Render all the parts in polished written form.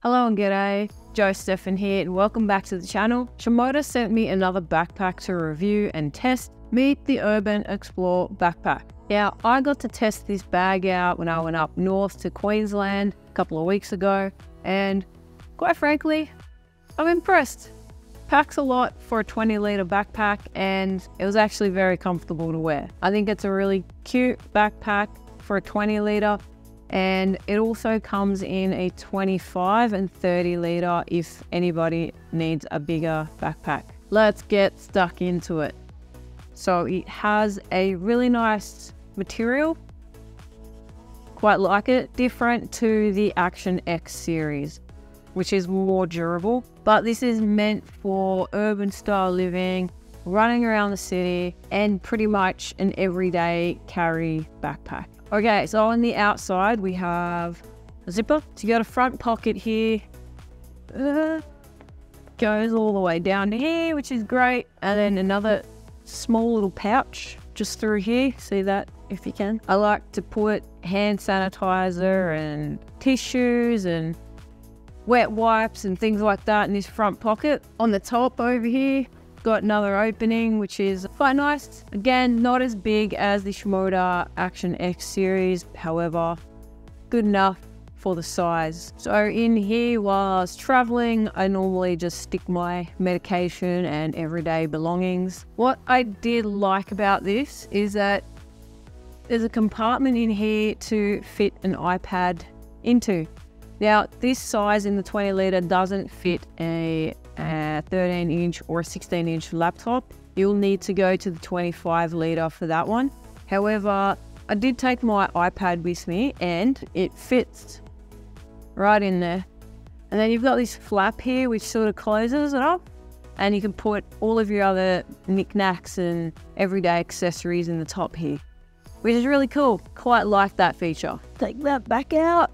Hello and g'day, Joe Stefan here and welcome back to the channel. Shimoda sent me another backpack to review and test. Meet the Urban Explore backpack. Now, I got to test this bag out when I went up north to Queensland a couple of weeks ago, and quite frankly, I'm impressed. Packs a lot for a 20-litre backpack, and it was actually very comfortable to wear. I think it's a really cute backpack for a 20-litre, and it also comes in a 25 and 30-litre if anybody needs a bigger backpack. Let's get stuck into it. So it has a really nice material, quite like it, different to the Action X series, which is more durable, but this is meant for urban style living, running around the city, and pretty much an everyday carry backpack. Okay, so on the outside we have a zipper. So you got a front pocket here, goes all the way down to here, which is great, and then another small little pouch just through here. See that if you can. I like to put hand sanitizer and tissues and wet wipes and things like that in this front pocket. On the top over here, got another opening, which is quite nice. Again, not as big as the Shimoda Action X series, however, good enough for the size. So in here, while I was traveling, I normally just stick my medication and everyday belongings. What I did like about this is that there's a compartment in here to fit an iPad into. Now, this size in the 20-litre doesn't fit a 13-inch or a 16-inch laptop. You'll need to go to the 25-litre for that one. However, I did take my iPad with me and it fits right in there. And then you've got this flap here which sort of closes it up, and you can put all of your other knickknacks and everyday accessories in the top here, which is really cool. Quite like that feature. Take that back out.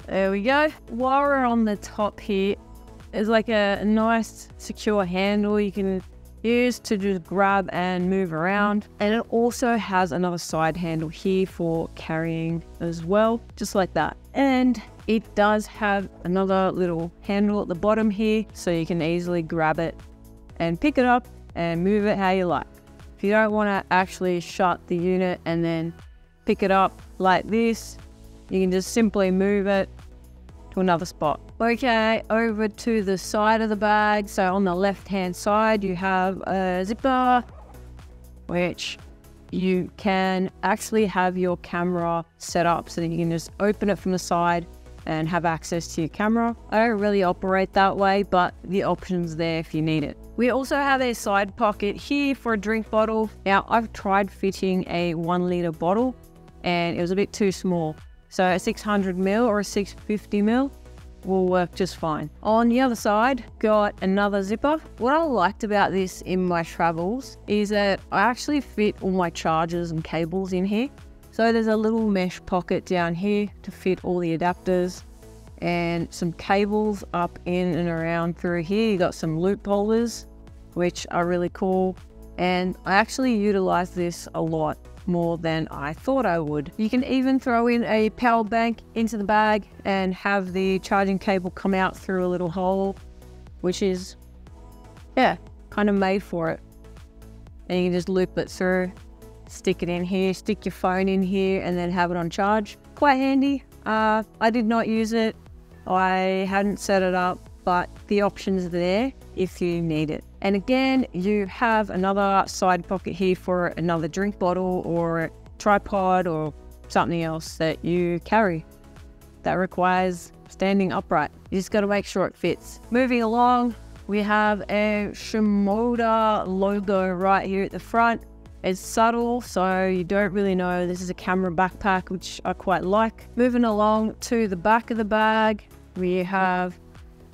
There we go. While we're on the top here, there's like a nice secure handle you can use to just grab and move around. And it also has another side handle here for carrying as well, just like that. And it does have another little handle at the bottom here, so you can easily grab it and pick it up and move it how you like. If you don't want to actually shut the unit and then pick it up like this, you can just simply move it to another spot. Okay, over to the side of the bag. So on the left-hand side, you have a zipper, which you can actually have your camera set up so that you can just open it from the side and have access to your camera. I don't really operate that way, but the option's there if you need it. We also have a side pocket here for a drink bottle. Now, I've tried fitting a 1-litre bottle and it was a bit too small. So a 600ml or a 650ml will work just fine. On the other side, got another zipper. What I liked about this in my travels is that I actually fit all my chargers and cables in here. So there's a little mesh pocket down here to fit all the adapters and some cables up in and around through here. You got some loop holders, which are really cool. And I actually utilize this a lot more than I thought I would. You can even throw in a power bank into the bag and have the charging cable come out through a little hole, which is, yeah, kind of made for it. And you can just loop it through, stick it in here, stick your phone in here, and then have it on charge. Quite handy. I did not use it. I hadn't set it up, but the option's there if you need it. And again, you have another side pocket here for another drink bottle or a tripod or something else that you carry that requires standing upright. You just got to make sure it fits. Moving along, we have a Shimoda logo right here at the front. It's subtle, so you don't really know this is a camera backpack, which I quite like. Moving along to the back of the bag, we have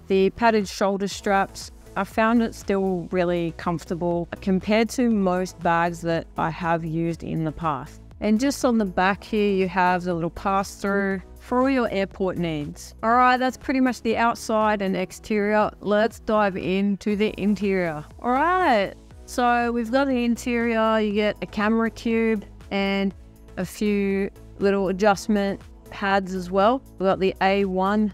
the padded shoulder straps. I found it still really comfortable compared to most bags that I have used in the past. And just on the back here, you have the little pass-through for all your airport needs. All right, that's pretty much the outside and exterior. Let's dive into the interior. All right, so we've got the interior. You get a camera cube and a few little adjustment pads as well. We've got the A1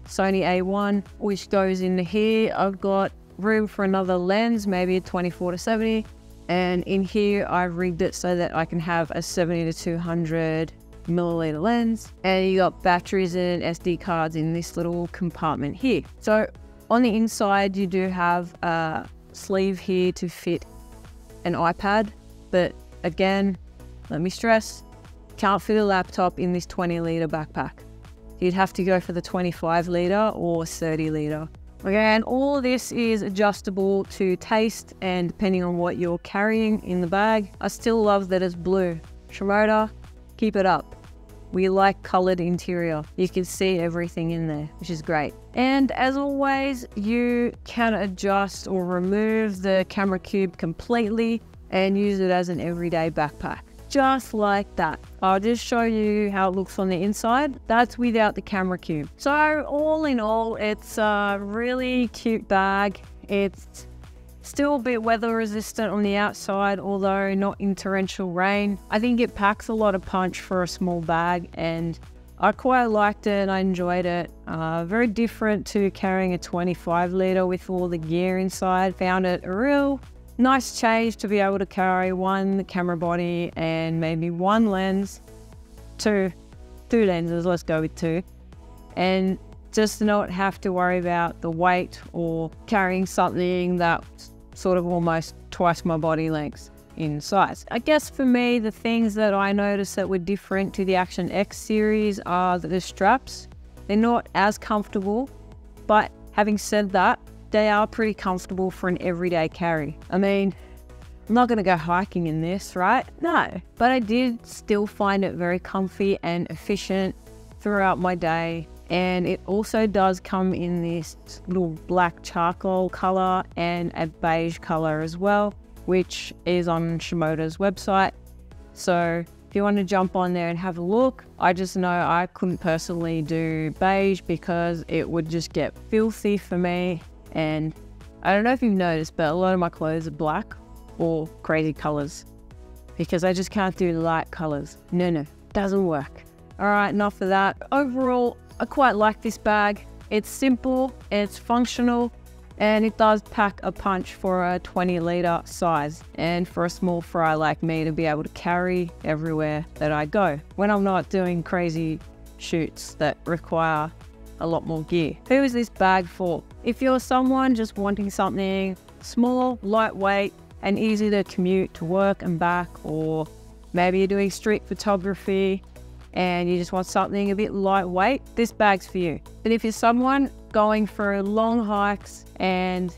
Sony A1, which goes into here. I've got room for another lens, maybe a 24-70. And in here, I've rigged it so that I can have a 70 to 200 milliliter lens. And you got batteries and SD cards in this little compartment here. So on the inside, you do have a sleeve here to fit an iPad. But again, let me stress, can't fit a laptop in this 20-liter backpack. You'd have to go for the 25-liter or 30-liter. Okay, and all of this is adjustable to taste and depending on what you're carrying in the bag. I still love that it's blue. Shimoda, keep it up. We like colored interior. You can see everything in there, which is great. And as always, you can adjust or remove the camera cube completely and use it as an everyday backpack. Just like that. I'll just show you how it looks on the inside. That's without the camera cube. So all in all, it's a really cute bag. It's still a bit weather resistant on the outside, although not in torrential rain. I think it packs a lot of punch for a small bag and I quite liked it. I enjoyed it. Very different to carrying a 25-liter with all the gear inside. Found it a real nice change to be able to carry one camera body and maybe one lens, two lenses, let's go with two, and just not have to worry about the weight or carrying something that's sort of almost twice my body length in size. I guess for me, the things that I noticed that were different to the Action X series are the straps. They're not as comfortable, but having said that, they are pretty comfortable for an everyday carry. I mean, I'm not gonna go hiking in this, right? No, but I did still find it very comfy and efficient throughout my day. And it also does come in this little black charcoal color and a beige color as well, which is on Shimoda's website. So if you want to jump on there and have a look, I just know I couldn't personally do beige because it would just get filthy for me. And I don't know if you've noticed, but a lot of my clothes are black or crazy colors because I just can't do light colors. No, doesn't work. All right, enough of that. Overall, I quite like this bag. It's simple, it's functional, and it does pack a punch for a 20-liter size and for a small fry like me to be able to carry everywhere that I go when I'm not doing crazy shoots that require a lot more gear. Who is this bag for? If you're someone just wanting something small, lightweight, and easy to commute to work and back, or maybe you're doing street photography and you just want something a bit lightweight, this bag's for you. But if you're someone going for long hikes and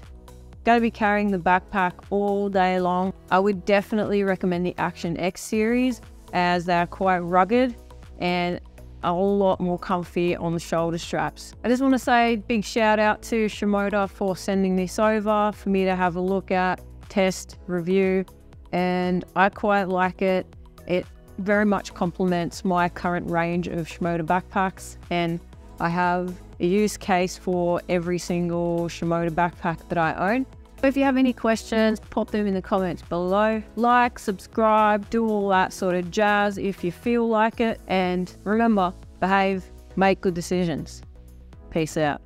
going to be carrying the backpack all day long, I would definitely recommend the Action X series as they're quite rugged and a lot more comfy on the shoulder straps. I just want to say big shout out to Shimoda for sending this over for me to have a look at, test, review, and I quite like it. It very much complements my current range of Shimoda backpacks, and I have a use case for every single Shimoda backpack that I own. If you have any questions, pop them in the comments below. Like, subscribe, do all that sort of jazz if you feel like it. And remember, behave, make good decisions. Peace out.